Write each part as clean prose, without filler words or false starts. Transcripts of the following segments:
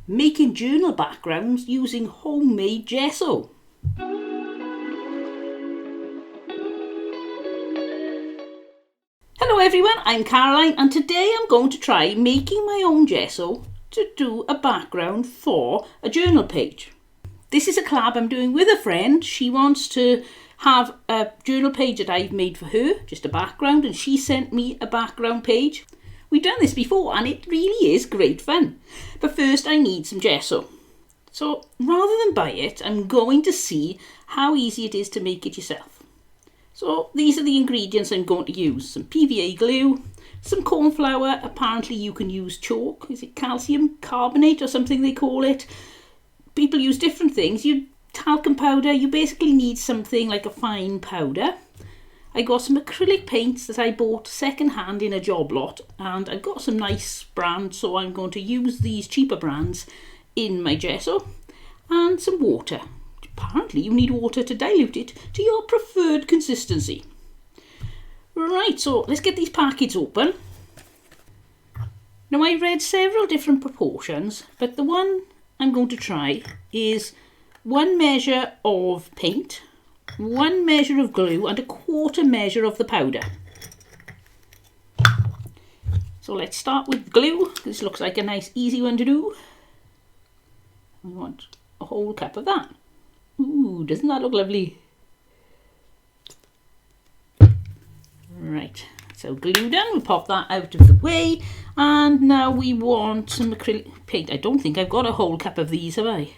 making journal backgrounds using homemade gesso. Hello everyone, I'm Caroline and today I'm going to try making my own gesso to do a background for a journal page. This is a collab I'm doing with a friend. She wants to have a journal page that I've made for her, just a background, and she sent me a background page. We've done this before and it really is great fun. But first I need some gesso. So rather than buy it, I'm going to see how easy it is to make it yourself. So these are the ingredients I'm going to use. Some PVA glue, some corn flour, apparently you can use chalk, is it calcium carbonate or something they call it. People use different things. Talcum powder, you basically need something like a fine powder. I got some acrylic paints that I bought second hand in a job lot, and I've got some nice brands, so I'm going to use these cheaper brands in my gesso, and some water. Apparently you need water to dilute it to your preferred consistency. Right, so let's get these packets open. Now I read several different proportions, but the one I'm going to try is 1 measure of paint, 1 measure of glue and 1/4 measure of the powder. So let's start with glue. This looks like a nice easy one to do. We want a whole cup of that. Ooh, doesn't that look lovely? Right, so glue done, we'll pop that out of the way. And now we want some acrylic paint. I don't think I've got a whole cup of these, have I?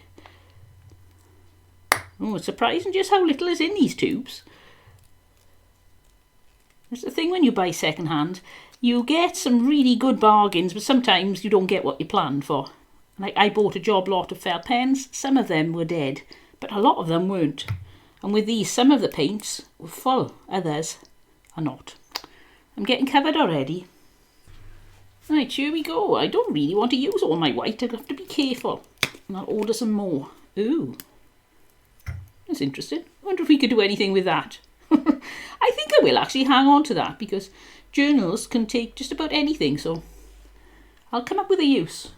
Oh, it's surprising just how little is in these tubes. That's the thing when you buy second hand. You get some really good bargains, but sometimes you don't get what you planned for. Like I bought a job lot of felt pens. Some of them were dead, but a lot of them weren't. And with these, some of the paints were full, others are not. I'm getting covered already. Right, here we go. I don't really want to use all my white. I'll have to be careful. And I'll order some more. Ooh. That's interesting. I wonder if we could do anything with that. I think I will actually hang on to that because journals can take just about anything, so I'll come up with a use.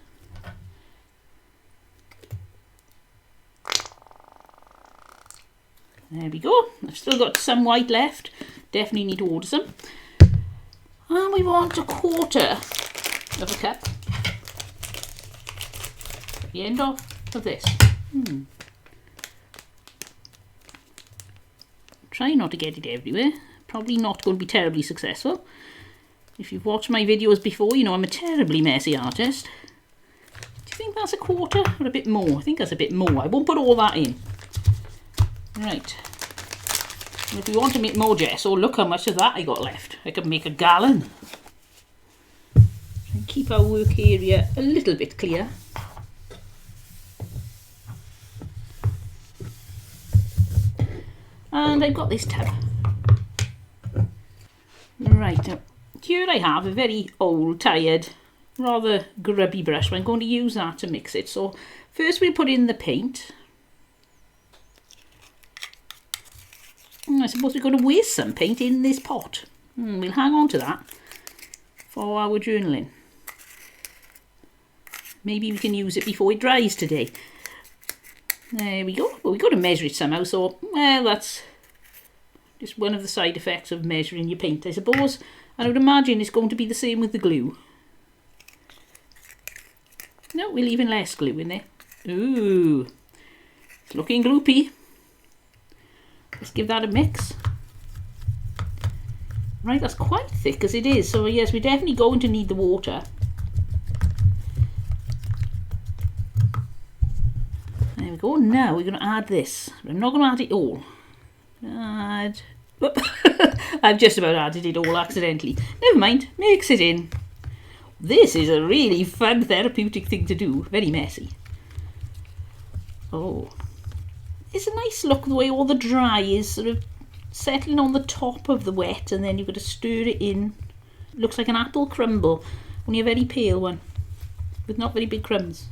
There we go. I've still got some white left. Definitely need to order some. And we want 1/4 of a cup at the end of this. Try not to get it everywhere. Probably not going to be terribly successful. If you've watched my videos before, you know I'm a terribly messy artist. Do you think that's 1/4 or a bit more? I think that's a bit more. I won't put all that in. Right. And if we want to make more gesso, look how much of that I got left. I could make 1 gallon. And keep our work area a little bit clear. And I've got this tub. Right, now here I have a very old, tired, rather grubby brush. I'm going to use that to mix it. So first we'll put in the paint. I suppose we're going to waste some paint in this pot. We'll hang on to that for our journaling. Maybe we can use it before it dries today. There we go. Well, we've got to measure it somehow, so well, that's just one of the side effects of measuring your paint, I suppose. And I would imagine it's going to be the same with the glue. No, we're leaving less glue in there. Ooh, it's looking gloopy. Let's give that a mix. Right, that's quite thick as it is, so yes, we're definitely going to need the water. There we go. Now we're going to add this. I'm not going to add it all. I've just about added it all accidentally. Never mind, mix it in. This is a really fun therapeutic thing to do. Very messy. Oh. It's a nice look the way all the dry is sort of settling on the top of the wet, and then you've got to stir it in. It looks like an apple crumble, only a very pale one with not very big crumbs.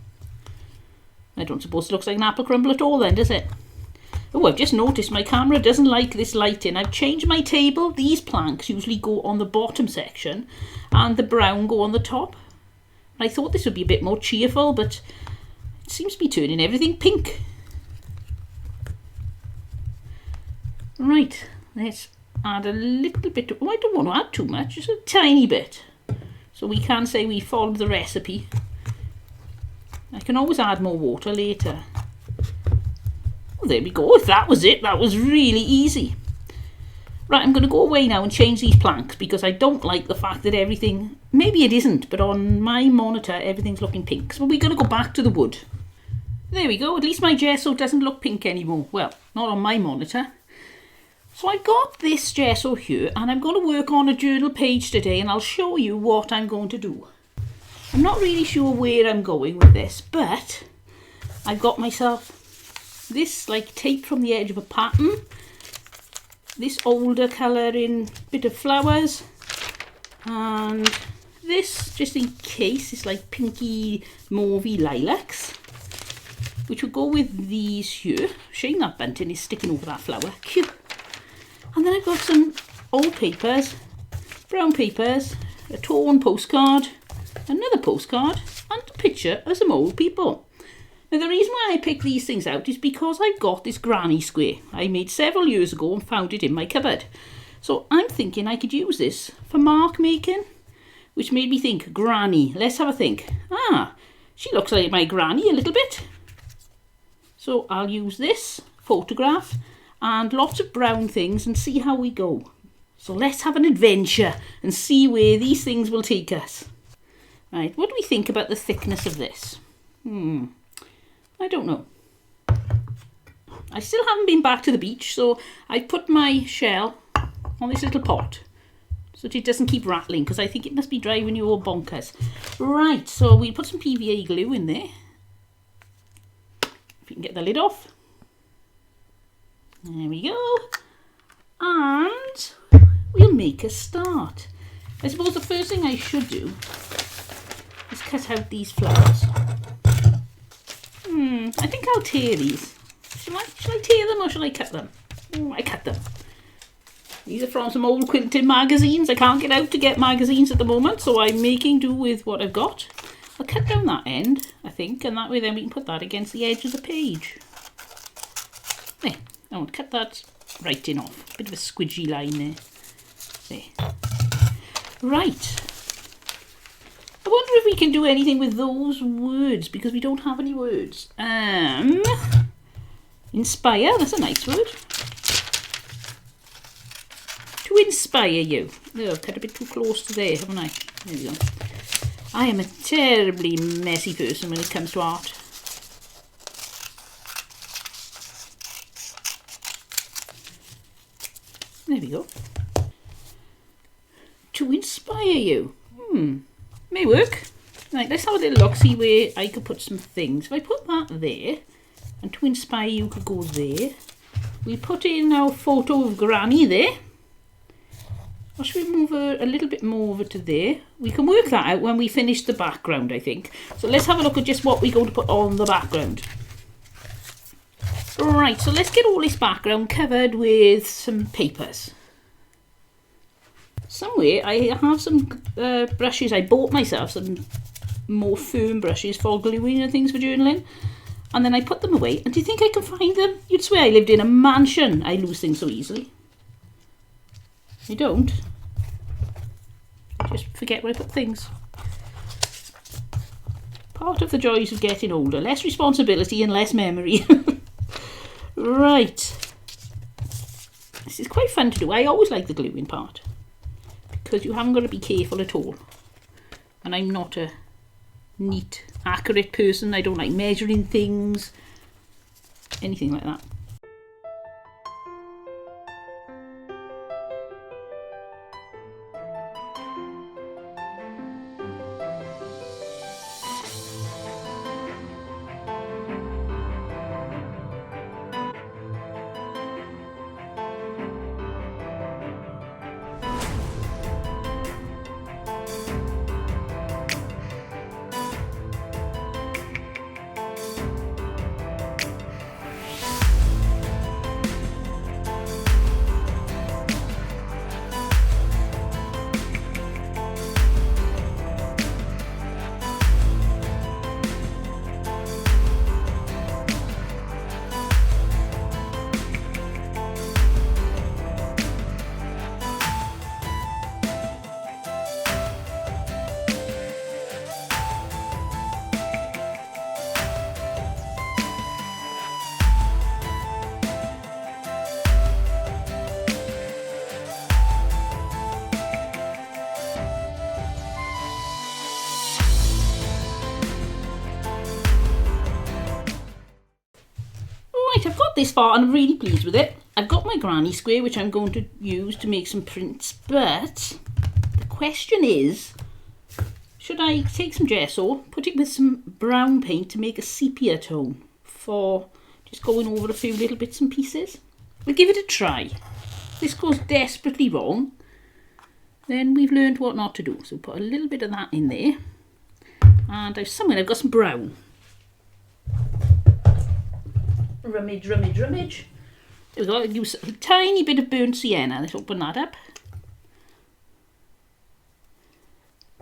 I don't suppose it looks like an apple crumble at all then, does it? Oh, I've just noticed my camera doesn't like this lighting. I've changed my table. These planks usually go on the bottom section and the brown go on the top. I thought this would be a bit more cheerful, but It seems to be turning everything pink. Right, let's add a little bit. Oh, I don't want to add too much, just a tiny bit. So we can say we followed the recipe. I can always add more water later. Well, there we go. If that was it, that was really easy. Right, I'm going to go away now and change these planks because I don't like the fact that everything, maybe it isn't, but on my monitor everything's looking pink. So we're going to go back to the wood. There we go. At least my gesso doesn't look pink anymore. Well, not on my monitor. So I've got this gesso here and I'm going to work on a journal page today and I'll show you what I'm going to do. I'm not really sure where I'm going with this, but I've got myself this like tape from the edge of a pattern, this older colouring bit of flowers, and this, just in case, is like pinky mauvey lilacs, which will go with these here. Shame that bunting is sticking over that flower. Cute. And then I've got some old papers, brown papers, a torn postcard, another postcard, and a picture of some old people. Now the reason why I picked these things out is because I've got this granny square I made several years ago and found it in my cupboard. So I'm thinking I could use this for mark making, which made me think, granny, let's have a think. Ah, she looks like my granny a little bit. So I'll use this photograph and lots of brown things and see how we go. So let's have an adventure and see where these things will take us. Right, what do we think about the thickness of this? I don't know. I still haven't been back to the beach, so I put my shell on this little pot so that it doesn't keep rattling, because I think it must be driving you all bonkers. Right, so we'll put some PVA glue in there. If we can get the lid off. There we go. And we'll make a start. I suppose the first thing I should do is cut out these flowers. I think I'll tear these. Shall I tear them or shall I cut them? I cut them. These are from some old Quintin magazines. I can't get out to get magazines at the moment, so I'm making do with what I've got. I'll cut down that end, I think, and that way then we can put that against the edge of the page. There, I want to cut that right in off. Bit of a squidgy line there. There. Right. I wonder if we can do anything with those words, because we don't have any words. Inspire, that's a nice word. To inspire you. Oh, I've cut a bit too close to there, haven't I? There we go. I am a terribly messy person when it comes to art. There we go. To inspire you. May work. Right, let's have a little look, see where I could put some things. If I put that there, and to inspire you could go there. We put in our photo of Granny there. Or should we move her a little bit more over to there? We can work that out when we finish the background, I think. So let's have a look at just what we're going to put on the background. Right, so let's get all this background covered with some papers. Somewhere I have some brushes. I bought myself some more firm brushes for gluing and things for journaling, and then I put them away. And do you think I can find them? You'd swear I lived in a mansion. I lose things so easily. I don't. I just forget where I put things. Part of the joys of getting older. Less responsibility and less memory. Right. This is quite fun to do. I always like the gluing part, because you haven't got to be careful at all. And I'm not a neat, accurate person. I don't like measuring things, anything like that. got this far and I'm really pleased with it. I've got my granny square, which I'm going to use to make some prints, but the question is, should I take some gesso, put it with some brown paint to make a sepia tone for just going over a few little bits and pieces? We'll give it a try. If this goes desperately wrong, then we've learned what not to do. So put a little bit of that in there. And I've got some brown. Rummage, rummage, rummage. There we go. I'll use a tiny bit of burnt sienna. Let's open that up.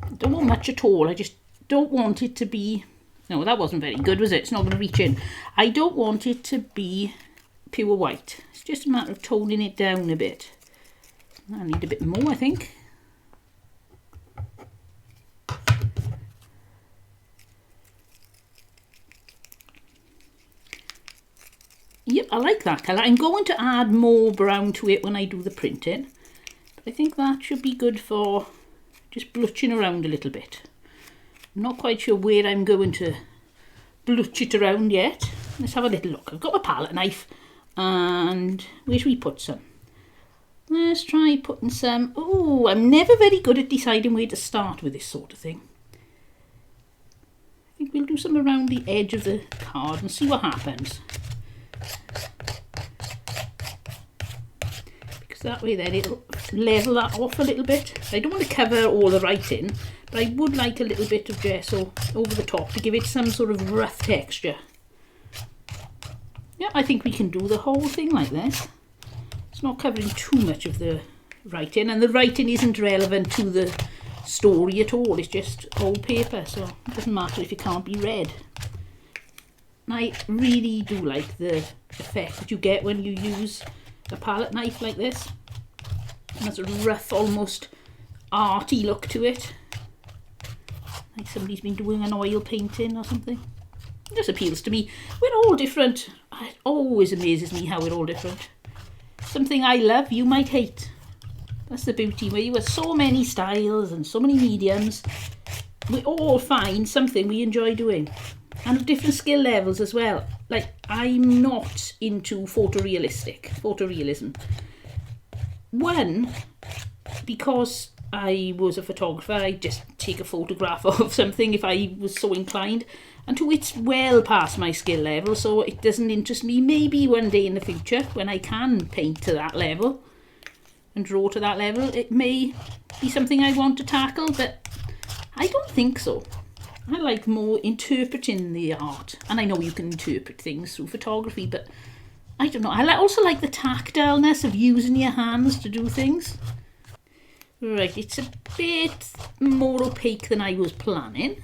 I don't want much at all. I just don't want it to be... No, that wasn't very good, was it? It's not going to reach in. I don't want it to be pure white. It's just a matter of toning it down a bit. I need a bit more, I think. Yep, I like that colour. I'm going to add more brown to it when I do the printing. But I think that should be good for just blotching around a little bit. I'm not quite sure where I'm going to blotch it around yet. Let's have a little look. I've got my palette knife, and where should we put some? Let's try putting some... Oh, I'm never very good at deciding where to start with this sort of thing. I think we'll do some around the edge of the card and see what happens. Because that way then it'll level that off a little bit. I don't want to cover all the writing, but I would like a little bit of gesso over the top to give it some sort of rough texture. Yeah, I think we can do the whole thing like this. It's not covering too much of the writing, and the writing isn't relevant to the story at all. It's just old paper, so it doesn't matter if it can't be read. I really do like the effect that you get when you use a palette knife like this. And there's a rough, almost arty look to it. Like somebody's been doing an oil painting or something. It just appeals to me. We're all different. It always amazes me how we're all different. Something I love, you might hate. That's the beauty. Where you have so many styles and so many mediums, we all find something we enjoy doing. And different skill levels as well. Like, I'm not into photorealism. One, because I was a photographer, I'd just take a photograph of something if I was so inclined. And two, it's well past my skill level, so it doesn't interest me. Maybe one day in the future, when I can paint to that level and draw to that level, it may be something I want to tackle, but I don't think so. I like more interpreting the art, and I know you can interpret things through photography, but I don't know. I also like the tactileness of using your hands to do things. Right, it's a bit more opaque than I was planning,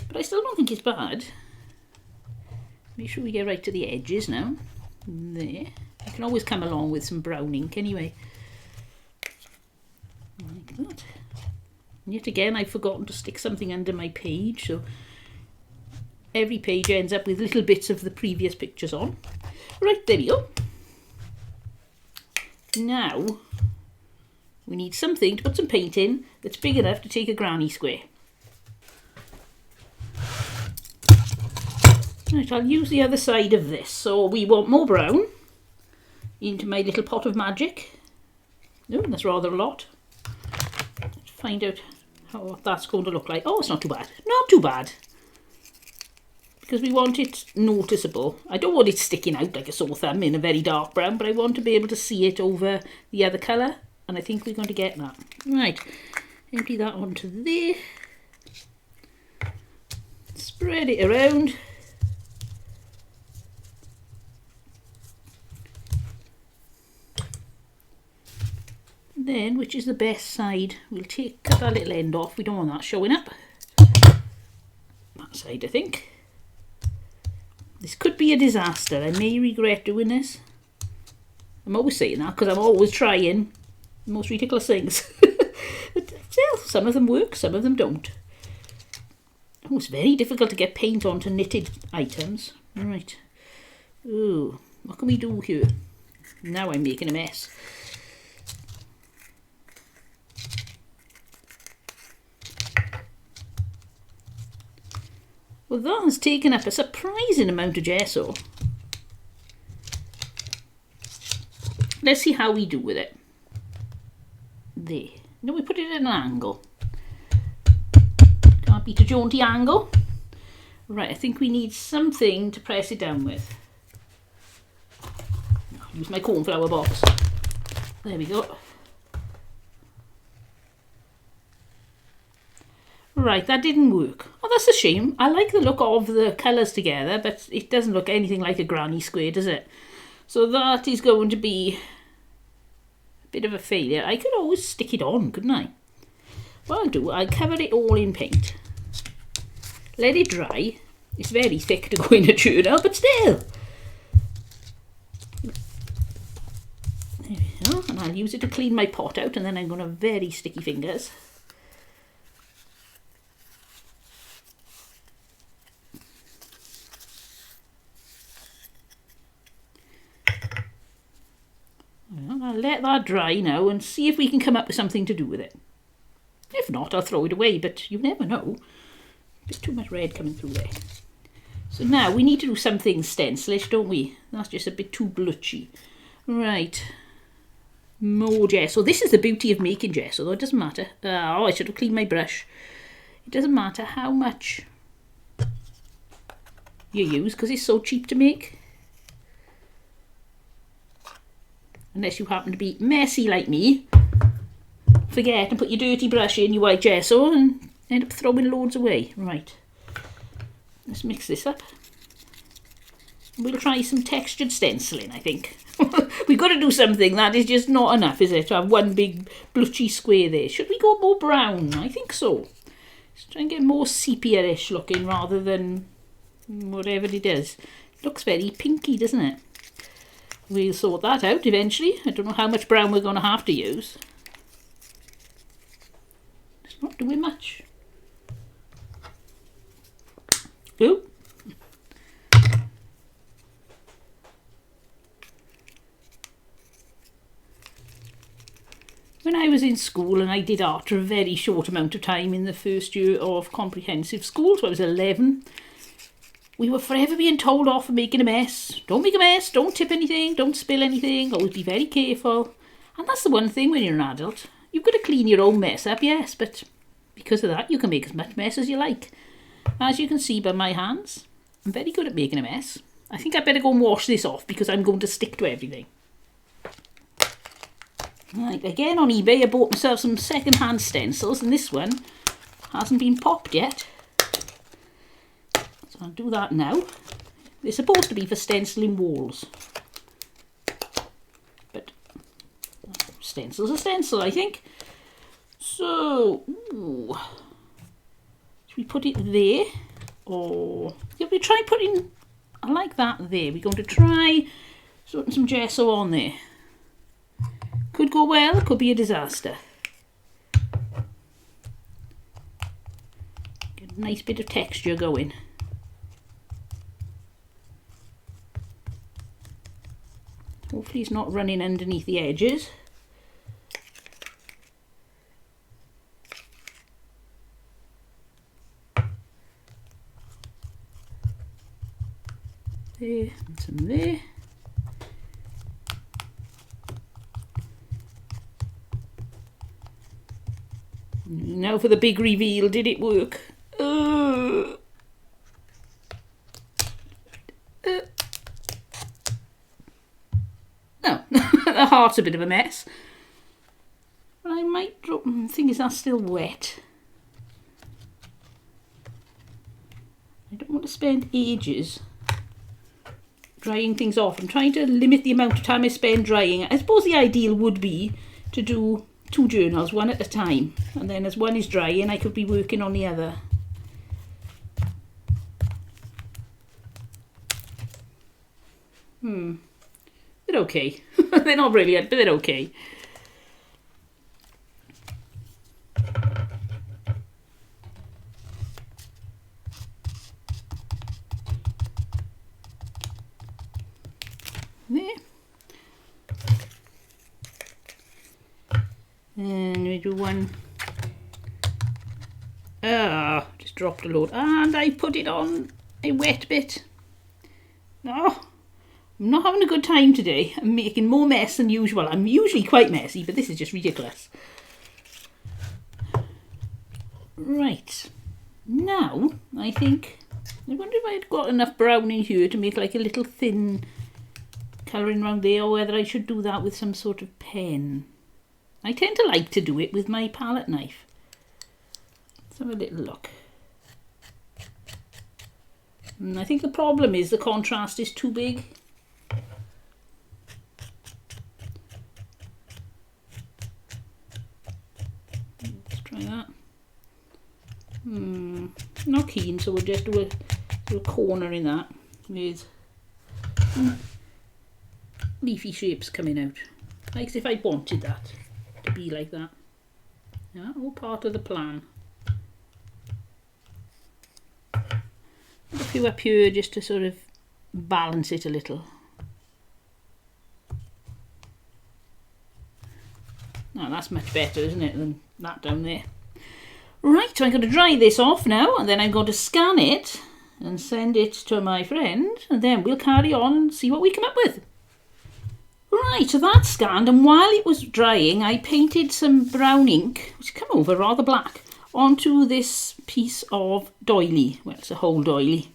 but I still don't think it's bad. Make sure we get right to the edges now. There. You can always come along with some brown ink anyway. Like that. And yet again, I've forgotten to stick something under my page, so every page ends up with little bits of the previous pictures on. Right, there we go. Now, we need something to put some paint in that's big enough to take a granny square. Right, I'll use the other side of this. So we want more brown into my little pot of magic. Oh, that's rather a lot. Let's find out what that's going to look like. Oh, it's not too bad. Not too bad. Because we want it noticeable. I don't want it sticking out like a sore thumb in a very dark brown, but I want to be able to see it over the other colour. And I think we're going to get that. Right, empty that onto there. Spread it around. Then, which is the best side, we'll cut that little end off. We don't want that showing up. That side, I think. This could be a disaster. I may regret doing this. I'm always saying that because I'm always trying the most ridiculous things. But still, some of them work, some of them don't. Oh, it's very difficult to get paint onto knitted items. Right. Ooh, what can we do here? Now I'm making a mess. Well, that has taken up a surprising amount of gesso. let's see how we do with it. There. Now we put it at an angle. Can't beat a jaunty angle. Right, I think we need something to press it down with. I'll use my cornflour box. There we go. Right, that didn't work. Oh, that's a shame. I like the look of the colours together, but it doesn't look anything like a granny square, does it? So that is going to be a bit of a failure. I could always stick it on, couldn't I? What I'll do, I'll cover it all in paint. Let it dry. It's very thick to go in a journal, but still. There we go. And I'll use it to clean my pot out, and then I'm going to have very sticky fingers. I'll let that dry now and see if we can come up with something to do with it. If not, I'll throw it away, but you never know. There's too much red coming through there. So now we need to do something stencilish, don't we? That's just a bit too blotchy. Right. More gesso. This is the beauty of making gesso, though. It doesn't matter. Oh, I should have cleaned my brush. It doesn't matter how much you use, because it's so cheap to make. Unless you happen to be messy like me. Forget and put your dirty brush in your white gesso and end up throwing loads away. Right. Let's mix this up. We'll try some textured stenciling, I think. We've got to do something. That is just not enough, is it? To have one big blotchy square there. Should we go more brown? I think so. Let's try and get more sepia-ish looking rather than whatever it is. It looks very pinky, doesn't it? We'll sort that out eventually. I don't know how much brown we're going to have to use. It's not doing much. Ooh. When I was in school and I did art for a very short amount of time in the first year of comprehensive school, so I was 11, we were forever being told off for making a mess. Don't make a mess, don't tip anything, don't spill anything, always be very careful. And that's the one thing when you're an adult. You've got to clean your own mess up, yes, but because of that you can make as much mess as you like. As you can see by my hands, I'm very good at making a mess. I think I better go and wash this off because I'm going to stick to everything. Right, again on eBay I bought myself some second-hand stencils and this one hasn't been popped yet. So I'll do that now. They're supposed to be for stenciling walls. But stencil's a stencil, I think. So, ooh. Should we put it there? Or yeah, we try putting, I like that there. We're going to try putting some gesso on there. Could go well, could be a disaster. Get a nice bit of texture going. Hopefully it's not running underneath the edges. There, and some there. Now for the big reveal, did it work? No, the heart's a bit of a mess. I might drop, the thing is that's still wet. I don't want to spend ages drying things off. I'm trying to limit the amount of time I spend drying. I suppose the ideal would be to do 2 journals, one at a time, and then as one is drying I could be working on the other. They're okay. They're not brilliant, but they're okay. There. And we do one. Just dropped a load. And I put it on a wet bit. Oh, I'm not having a good time today. I'm making more mess than usual. I'm usually quite messy, but this is just ridiculous. Right. Now, I wonder if I'd got enough brown in here to make like a little thin colouring around there, or whether I should do that with some sort of pen. I tend to like to do it with my palette knife. Let's have a little look. And I think the problem is the contrast is too big. Let's try that. Not keen, so we'll just do a corner in that with leafy shapes coming out. Like as if I wanted that to be like that. Yeah, all part of the plan. Put a few up here just to sort of balance it a little. Now that's much better, isn't it, than that down there. Right, so I'm going to dry this off now, and then I'm going to scan it and send it to my friend, and then we'll carry on and see what we come up with. Right, so that's scanned, and while it was drying, I painted some brown ink, which come over rather black, onto this piece of doily. Well, it's a whole doily.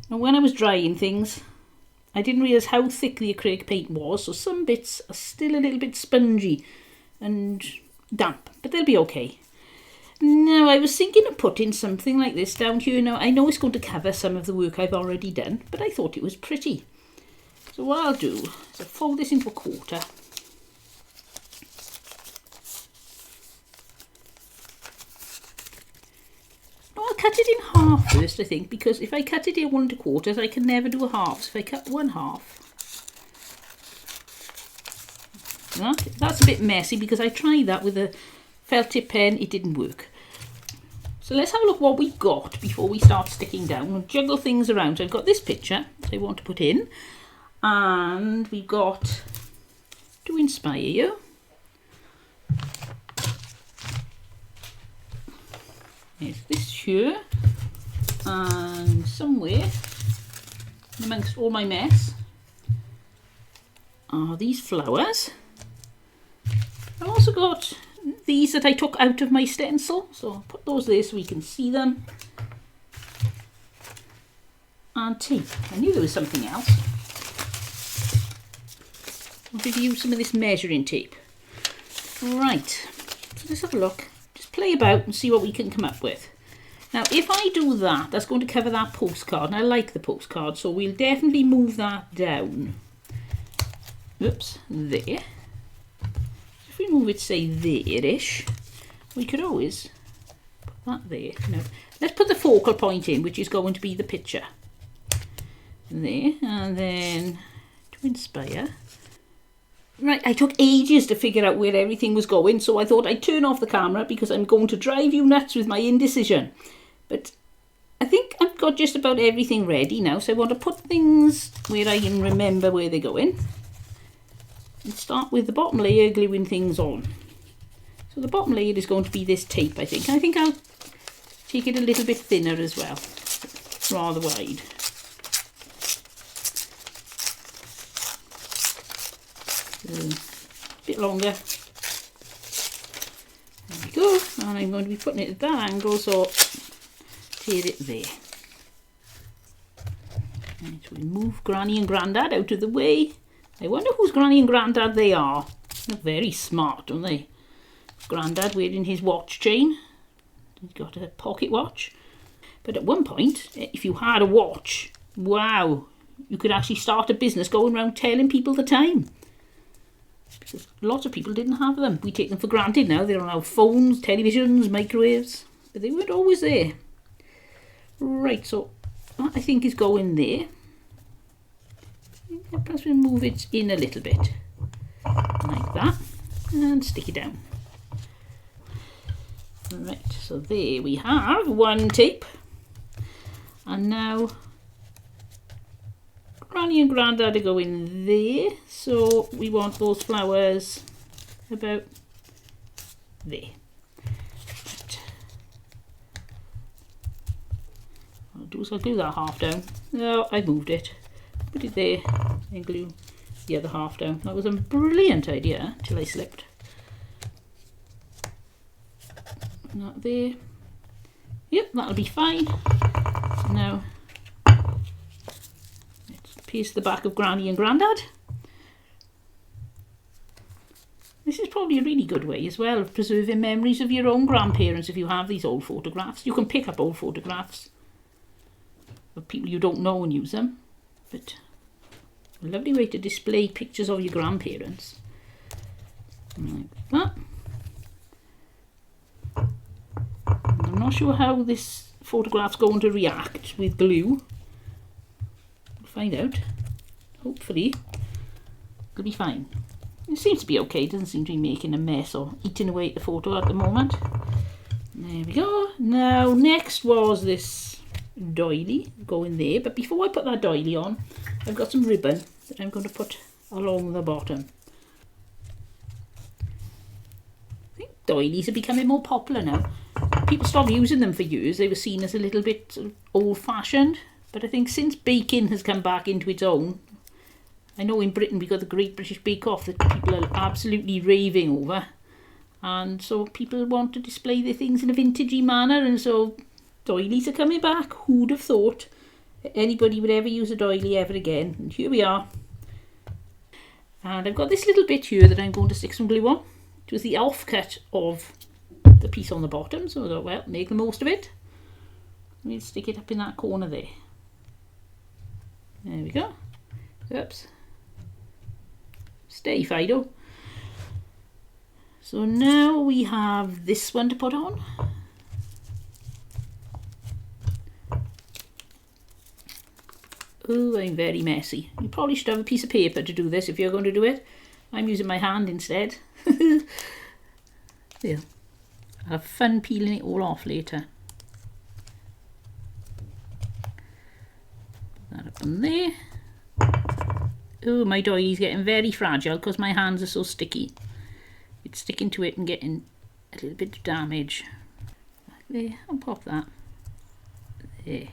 And when I was drying things, I didn't realise how thick the acrylic paint was, so some bits are still a little bit spongy and damp, but they'll be okay. Now, I was thinking of putting something like this down here. Now, I know it's going to cover some of the work I've already done, but I thought it was pretty. So what I'll do is I'll fold this into a quarter. I'll cut it in half first, I think, because if I cut it in 1 1/4, I can never do a half. So if I cut 1/2, that's a bit messy because I tried that with a felt tip pen, it didn't work. So let's have a look what we got before we start sticking down and juggle things around. So I've got this picture that I want to put in, and we've got to inspire you. There's this here, and somewhere amongst all my mess are these flowers. I've also got these that I took out of my stencil, so I'll put those there so we can see them. And tape. I knew there was something else. I wanted to use some of this measuring tape. Right, so let's have a look. Just play about and see what we can come up with. Now, if I do that, that's going to cover that postcard, and I like the postcard, so we'll definitely move that down. Oops, there. If we move it, say, there-ish, we could always put that there. No, let's put the focal point in, which is going to be the picture. There, and then to inspire. Right, I took ages to figure out where everything was going, so I thought I'd turn off the camera because I'm going to drive you nuts with my indecision. But I think I've got just about everything ready now, so I want to put things where I can remember where they're going. And start with the bottom layer, gluing things on. So the bottom layer is going to be this tape, I think. I think I'll take it a little bit thinner as well, rather wide. A bit longer. There we go. And I'm going to be putting it at that angle, so tear it there. Right, so we move Granny and Grandad out of the way. I wonder whose Granny and Grandad they are. They're very smart, don't they? Grandad wearing his watch chain. He's got a pocket watch. But at one point, if you had a watch, wow, you could actually start a business going around telling people the time. Because lots of people didn't have them. We take them for granted now. They're on our phones, televisions, microwaves. But they weren't always there. Right, so that I think is going there. Perhaps we'll move it in a little bit. Like that. And stick it down. Right, so there we have one tape. And now Granny and Grandad are going there, so we want those flowers about there. Right. What I'll do is I'll glue that half down. No, I moved it. Put it there. and glue the other half down. That was a brilliant idea till I slipped. And that there. Yep, that'll be fine. So now let's paste the back of Granny and Grandad. This is probably a really good way as well of preserving memories of your own grandparents if you have these old photographs. You can pick up old photographs of people you don't know and use them. But a lovely way to display pictures of your grandparents. Like that. And I'm not sure how this photograph's going to react with glue. We'll find out. Hopefully it'll be fine. It seems to be okay, it doesn't seem to be making a mess or eating away at the photo at the moment. There we go. Now next was this doily going there, but before I put that doily on, I've got some ribbon that I'm going to put along the bottom. I think doilies are becoming more popular now. People stopped using them for years. They were seen as a little bit sort of old-fashioned, but I think since baking has come back into its own, I know in Britain we got the Great British Bake Off that people are absolutely raving over, and so people want to display their things in a vintagey manner, and so doilies are coming back. Who'd have thought anybody would ever use a doily ever again? And here we are. And I've got this little bit here that I'm going to stick some glue on. It was the offcut of the piece on the bottom, so I thought, well, make the most of it. We'll stick it up in that corner there. There we go. Oops. Stay, Fido. So now we have this one to put on. Oh, I'm very messy. You probably should have a piece of paper to do this if you're going to do it. I'm using my hand instead. There. I'll have fun peeling it all off later. Put that up on there. Oh, my doily's getting very fragile because my hands are so sticky. It's sticking to it and getting a little bit of damage. There, I'll pop that. There.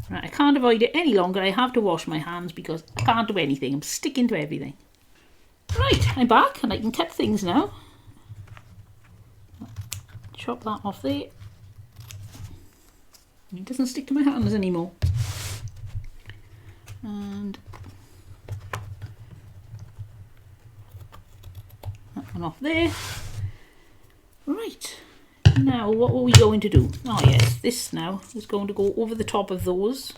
Right, I can't avoid it any longer. I have to wash my hands because I can't do anything. I'm sticking to everything. Right, I'm back and I can cut things now. Chop that off there. It doesn't stick to my hands anymore. And that one off there. Right, now what were we going to do? Oh yes, this now is going to go over the top of those.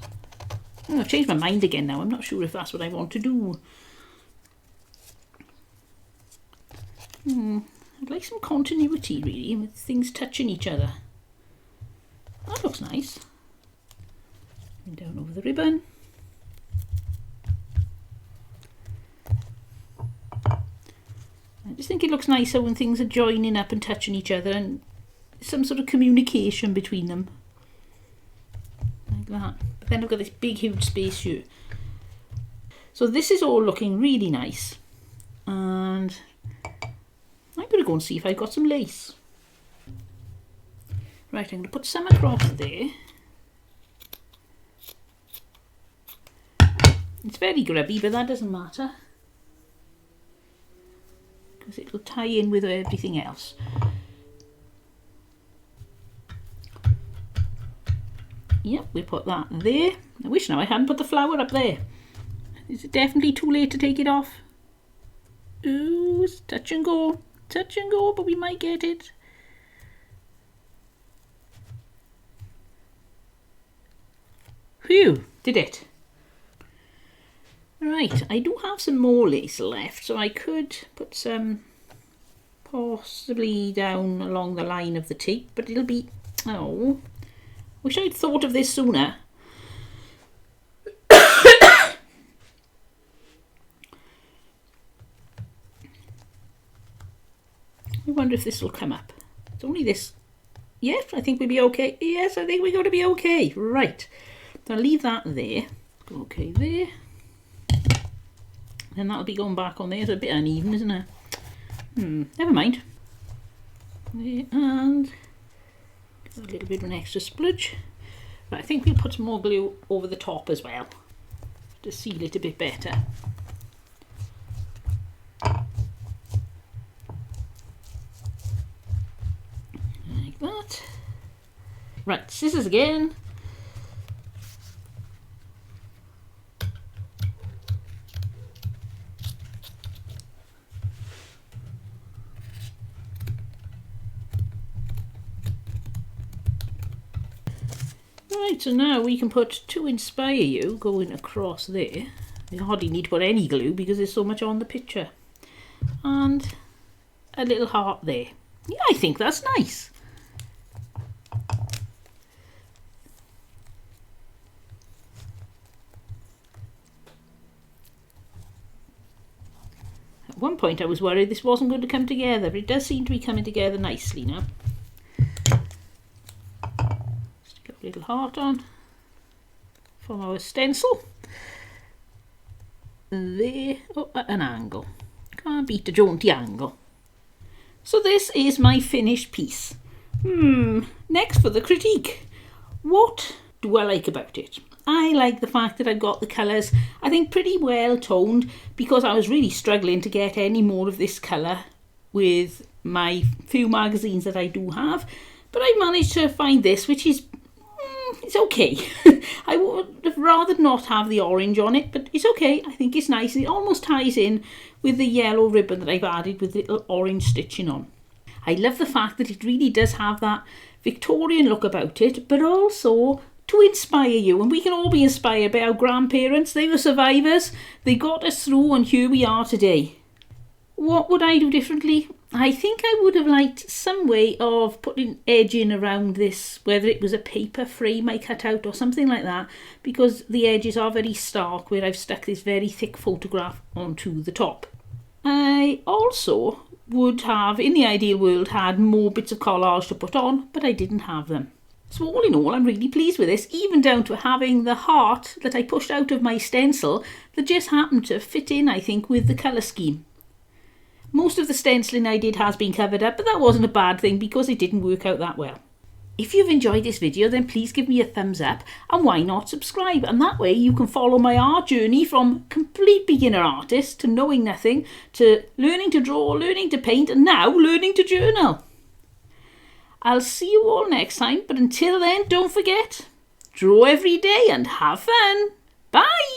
Oh, I've changed my mind again now. I'm not sure if that's what I want to do. I'd like some continuity really, with things touching each other. That looks nice. And down over the ribbon. I just think it looks nicer when things are joining up and touching each other and some sort of communication between them. Like that. But then I've got this big huge space here. So this is all looking really nice. And I'm going to go and see if I've got some lace. Right, I'm going to put some across there. It's very grubby, but that doesn't matter, because it will tie in with everything else. Yep, we put that there. I wish now I hadn't put the flower up there. Is it definitely too late to take it off? Ooh, it's touch and go, but we might get it. Phew, did it. Right, I do have some more lace left, so I could put some possibly down along the line of the tape, but it'll be, oh, wish I'd thought of this sooner. I wonder if this will come up. It's only this. Yes, I think we'll be okay. Yes, I think we're going to be okay. Right, so I'll leave that there. Okay, there. And that'll be going back on there. It's a bit uneven, isn't it? Never mind. There, and a little bit of an extra spludge. But I think we'll put some more glue over the top as well to seal it a bit better. Like that. Right, scissors again. Right, so now we can put To Inspire You going across there. You hardly need to put any glue because there's so much on the picture. And a little heart there. Yeah, I think that's nice. At one point I was worried this wasn't going to come together, but it does seem to be coming together nicely now. Stick a little heart on from our stencil. There, oh, at an angle. Can't beat a jaunty angle. So this is my finished piece. Next for the critique. What do I like about it? I like the fact that I've got the colours, I think, pretty well toned, because I was really struggling to get any more of this colour with my few magazines that I do have. But I managed to find this, which is, it's okay. I would have rather not have the orange on it, but it's okay. I think it's nice. It almost ties in with the yellow ribbon that I've added with the little orange stitching on. I love the fact that it really does have that Victorian look about it, but also to inspire you. And we can all be inspired by our grandparents. They were survivors. They got us through, and here we are today. What would I do differently? I think I would have liked some way of putting edging around this, whether it was a paper frame I cut out or something like that, because the edges are very stark where I've stuck this very thick photograph onto the top. I also would have, in the ideal world, had more bits of collage to put on, but I didn't have them. So all in all, I'm really pleased with this, even down to having the heart that I pushed out of my stencil that just happened to fit in, I think, with the colour scheme. Most of the stenciling I did has been covered up, but that wasn't a bad thing because it didn't work out that well. If you've enjoyed this video, then please give me a thumbs up, and why not subscribe? And that way you can follow my art journey from complete beginner artist to knowing nothing, to learning to draw, learning to paint, and now learning to journal. I'll see you all next time, but until then, don't forget, draw every day and have fun. Bye!